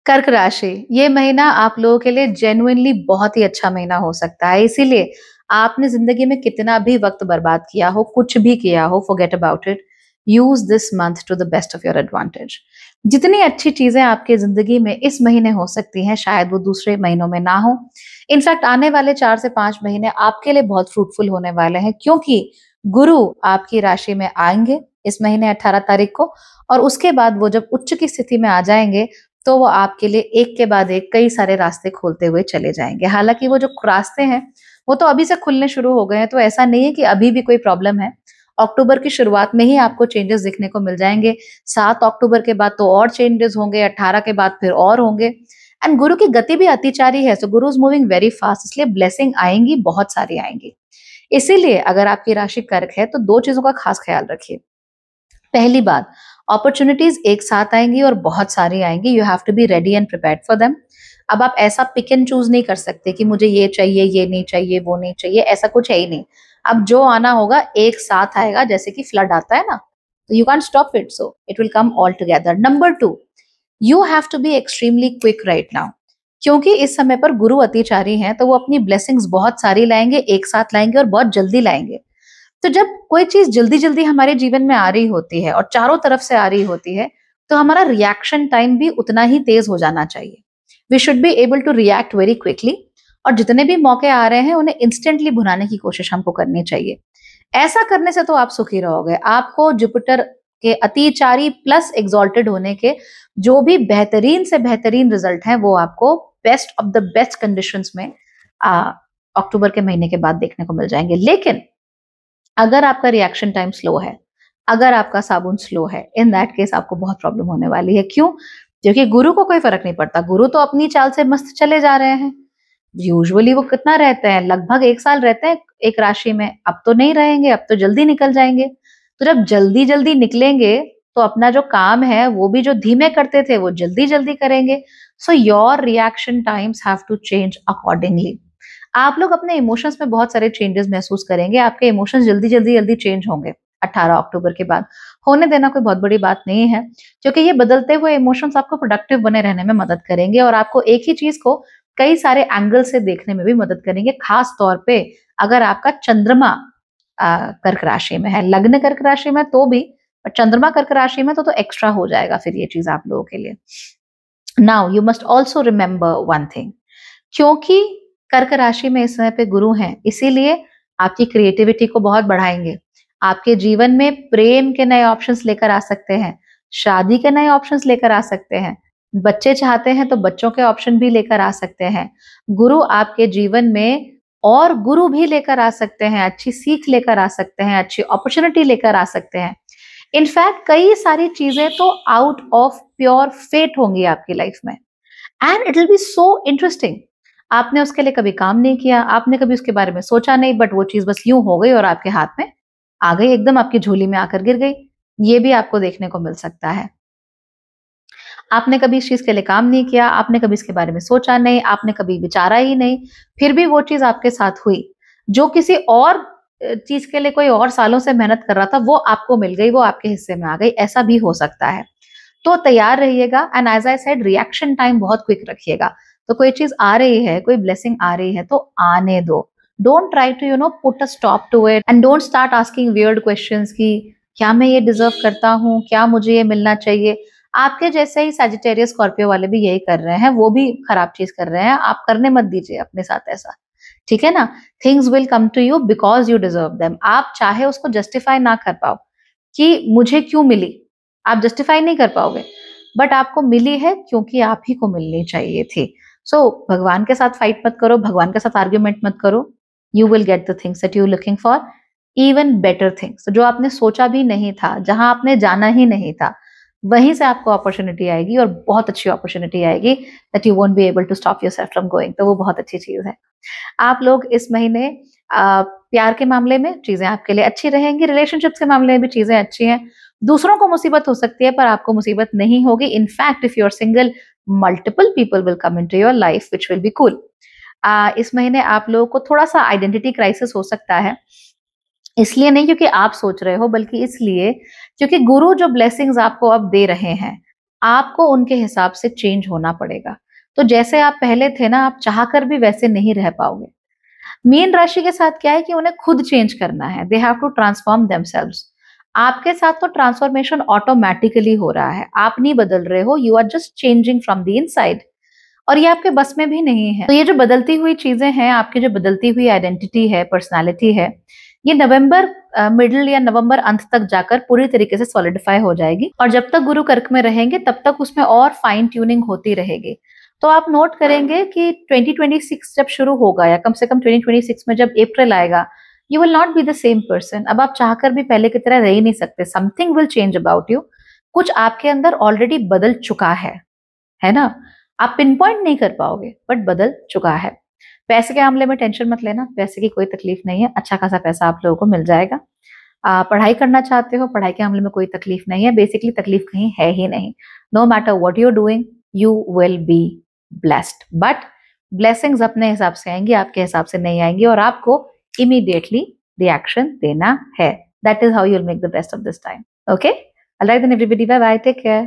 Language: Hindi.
कर्क राशि, ये महीना आप लोगों के लिए जेन्युइनली बहुत ही अच्छा महीना हो सकता है। इसीलिए आपने ज़िंदगी में कितना भी वक़्त बर्बाद किया हो, कुछ भी किया हो, forget about it. Use this month to the best of your advantage. जितनी अच्छी चीज़ें आपकी ज़िंदगी में इस महीने हो सकती हैं, शायद वो दूसरे महीनों में ना हो। इनफैक्ट आने वाले 4 से 5 महीने आपके लिए बहुत फ्रूटफुल होने वाले हैं, क्योंकि गुरु आपकी राशि में आएँगे इस महीने 18 तारीख को, और उसके बाद वो जब उच्च की स्थिति में आ जाएँगे, तो वो आपके लिए एक के बाद एक कई सारे रास्ते खोलते हुए चले जाएँगे। हालाँकि वो जो रास्ते हैं, वो तो अभी से खुलने शुरू हो गए हैं, तो ऐसा नहीं है कि अभी भी कोई प्रॉब्लम है। अक्टूबर की शुरुआत में ही आपको चेंजेस दिखने को मिल जाएँगे। 7 अक्टूबर के बाद तो और चेंजेस होंगे, 18 के बाद फिर और होंगे। एंड गुरु की गति भी अतिचारी है, सो गुरु इज़ मूविंग वेरी फास्ट, इसलिए ब्लेसिंग आएँगी, बहुत सारी आएँगी। इसीलिए अगर आपकी राशि कर्क है, तो 2 चीज़ों का खास ख़्याल रखिए। पहली बात, अपॉर्च्युनिटीज एक साथ आएँगी और बहुत सारी आएँगी, you have to be ready and prepared for them. अब आप ऐसा पिक एंड चूज़ नहीं कर सकते कि मुझे ये चाहिए, ये नहीं चाहिए, वो नहीं चाहिए, ऐसा कुछ है ही नहीं। अब जो आना होगा एक साथ आएगा, जैसे कि फ्लड आता है ना, तो you can't stop it, so it will come all together. Number 2, you have to be extremely quick right now, क्योंकि इस समय पर गुरु अतिचारी हैं, तो वो अपनी ब्लेसिंग्स बहुत सारी लाएँगे, एक साथ लाएँगे और बहुत जल्दी लाएँगे। तो जब कोई चीज़ जल्दी-जल्दी हमारे जीवन में आ रही होती है और चारों तरफ से आ रही होती है, तो हमारा रिएक्शन टाइम भी उतना ही तेज़ हो जाना चाहिए। We should be able to react very quickly, और जितने भी मौके आ रहे हैं, उन्हें इंस्टेंटली भुनाने की कोशिश हमको करनी चाहिए। ऐसा करने से तो आप सुखी रहोगे। आपको जुपिटर के अतिचारी प्लस एक्सॉल्टेड होने के जो भी बेहतरीन से बेहतरीन रिजल्ट हैं, वो आपको best of the best conditions में अ, अक्टूबर के महीने के बाद देखने को मिल जाएँगे। लेकिन अगर आपका रिएक्शन टाइम स्लो है, अगर आपका साबुन स्लो है, इन दैट केस आपको बहुत प्रॉब्लम होने वाली है। क्यों? क्योंकि गुरु को कोई फ़र्क नहीं पड़ता, गुरु तो अपनी चाल से मस्त चले जा रहे हैं। यूजुअली वो कितना रहते हैं, लगभग 1 साल रहते हैं एक राशि में, अब तो नहीं रहेंगे, अब तो जल्दी निकल जाएँगे। तो जब जल्दी-जल्दी निकलेंगे, तो अपना जो काम है, वो भी जो धीमे करते थे, वो जल्दी-जल्दी करेंगे। So your reaction times have to change accordingly. आप लोग अपने इमोशंस में बहुत सारे चेंजेस महसूस करेंगे, आपके इमोशंस जल्दी चेंज होंगे 18 अक्टूबर के बाद। होने देना कोई बहुत बड़ी बात नहीं है, क्योंकि ये बदलते हुए इमोशंस आपको प्रोडक्टिव बने रहने में मदद करेंगे और आपको एक ही चीज़ को कई सारे एंगल से देखने में भी मदद करेंगे, खास तौर पे अगर आपका चंद्रमा कर्क राशि में है। लग्न कर्क राशि में तो भी, पर चंद्रमा कर्क राशि में तो एक्स्ट्रा हो जाएगा फिर ये चीज़ आप लोगों के लिए। Now you must also remember one thing, क्योंकि कर्क राशि में इस समय पे गुरु हैं, इसीलिए आपकी क्रिएटिविटी को बहुत बढ़ाएँगे। आपके जीवन में प्रेम के नए ऑप्शंस लेकर आ सकते हैं, शादी के नए ऑप्शंस लेकर आ सकते हैं, बच्चे चाहते हैं तो बच्चों के ऑप्शन भी लेकर आ सकते हैं। गुरु आपके जीवन में और गुरु भी लेकर आ सकते हैं, अच्छी सीख लेकर आ सकते हैं, अच्छी अपॉर्च्युनिटी लेकर आ सकते हैं। इनफैक्ट कई सारी चीज़ें तो आउट ऑफ प्योर फेट होंगी आपकी लाइफ में। And it will be so interesting. आपने उसके लिए कभी काम नहीं किया, आपने कभी उसके बारे में सोचा नहीं, बट वो चीज़ बस यूँ हो गई और आपके हाथ में आ गई, एकदम आपकी झोली में आकर गिर गई। ये भी आपको देखने को मिल सकता है। आपने कभी इस चीज़ के लिए काम नहीं किया, आपने कभी इसके बारे में सोचा नहीं, आपने कभी विचारा ही नहीं, फिर भी वो चीज़ आपके साथ हुई। जो किसी और चीज़ के लिए कोई और सालों से मेहनत कर रहा था, वो आपको मिल गई, वो आपके हिस्से में आ गई, ऐसा भी हो सकता है। तो तैयार रहिएगा, and as I said reaction time बहुत क्विक रखिएगा। तो कोई चीज़ आ रही है, कोई ब्लेसिंग आ रही है, तो आने दो। Don't try to put a stop to it, and don't start asking weird questions कि क्या मैं ये डिज़र्व करता हूँ? क्या मुझे ये मिलना चाहिए? आपके जैसे ही सजिटेरियस, स्कॉर्पियो वाले भी यही कर रहे हैं, वो भी खराब चीज़ कर रहे हैं। आप करने मत दीजिए अपने साथ ऐसा, ठीक है ना? Things will come to you because you deserve them. आप चाहे उसको जस्टिफाई ना कर पाओ कि मुझे क्यों मिली, आप जस्टिफाई नहीं कर पाओगे, बट आपको मिली है क्योंकि आप ही को मिलनी चाहिए थी। सो भगवान के साथ फाइट मत करो, भगवान के साथ आर्ग्यूमेंट मत करो। You will get the things that you looking for, even better things, जो आपने सोचा भी नहीं था, जहां आपने जाना ही नहीं था, वहीं से आपको अपॉर्चुनिटी आएगी और बहुत अच्छी अपॉर्चुनिटी आएगी that you won't be able to stop yourself from going. तो वो बहुत अच्छी चीज है। आप लोग इस महीने प्यार के मामले में चीजें आपके लिए अच्छी रहेंगी, रिलेशनशिप्स के मामले में भी चीजें अच्छी हैं। दूसरों को मुसीबत हो सकती है, पर आपको मुसीबत नहीं होगी। In fact if you are single, multiple people will come into your life which will be cool. इस महीने आप लोगों को थोड़ा-सा आइडेंटिटी क्राइसिस हो सकता है। इसलिए नहीं क्योंकि आप सोच रहे हो, बल्कि इसलिए क्योंकि गुरु जो ब्लेसिंग्स आपको अब दे रहे हैं, आपको उनके हिसाब से चेंज होना पड़ेगा। तो जैसे आप पहले थे ना, आप चाहकर भी वैसे नहीं रह पाओगे। मीन राशि के साथ क्या है कि उन्हें खुद चेंज करना है, they have to transform themselves. आपके साथ तो ट्रांसफॉर्मेशन ऑटोमेटिकली हो रहा है, आप नहीं बदल रहे हो, you are just changing from the inside. और ये आपके बस में भी नहीं है। तो ये जो बदलती हुई चीजें हैं, आपकी जो बदलती हुई आइडेंटिटी है, पर्सनालिटी है, ये नवंबर मिडिल या नवंबर अंत तक जाकर पूरी तरीके से सॉलिडिफाई हो जाएगी। और जब तक गुरु कर्क में रहेंगे तब तक उसमें और फाइन ट्यूनिंग होती रहेगी। तो आप नोट करेंगे कि 2026 जब शुरू होगा, या कम से कम 2026 में जब अप्रैल आएगा, you will not be the same person. अब आप चाहकर भी पहले की तरह रह ही नहीं सकते। Something will change about you. कुछ आपके अंदर ऑलरेडी बदल चुका है ना? आप पिन पॉइंट नहीं कर पाओगे, बट बदल चुका है। पैसे के मामले में टेंशन मत लेना, पैसे की कोई तकलीफ नहीं है, अच्छा खासा पैसा आप लोगों को मिल जाएगा। पढ़ाई करना चाहते हो, पढ़ाई के मामले में कोई तकलीफ नहीं है, बेसिकली तकलीफ कहीं है ही नहीं। No matter what you are doing, you will be blessed. But blessings अपने हिसाब से आएंगी, आपके हिसाब से नहीं आएंगी, और आपको इमीडिएटली रिएक्शन देना है। That is how you will make the best of this time. Okay, alright then everybody, bye bye, take care.